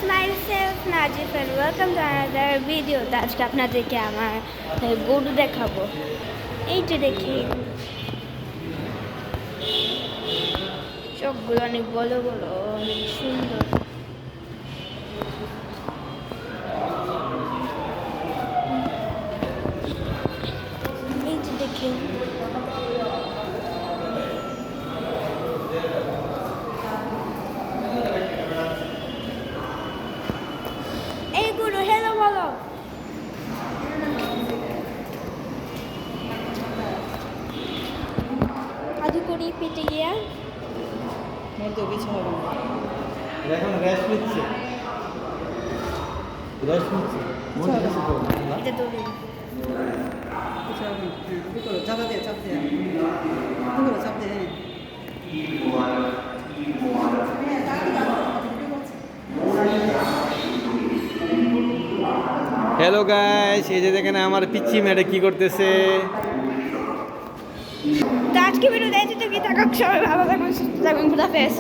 myself Najib and welcome to another video. আজকে আপনাদেরকে আমার গরু দেখাবো। এই যে দেখি চোখগুলো অনেক বড় বড়, অনেক সুন্দর। এই যে দেখি এই গরু হেলো বলো। আজু করি পেটে গিয়া তো কিছু হবে না। এখন রেস্ট নিচ্ছে এটা দৌড়ে কিছু হবে না। কি করো? চাপা দিয়ে চাপ দিয়ে কি করো? চাপ দিয়ে হ্যালো গাইস, এই যে দেখেন আমার পিচ্চি মেয়েটা কি করতেছে। তো আজকে ভিডিও দেখতে কি থাকুক, সবাই ভালো থাকুন, সুস্থ থাকুন, খুদা হাফেজ।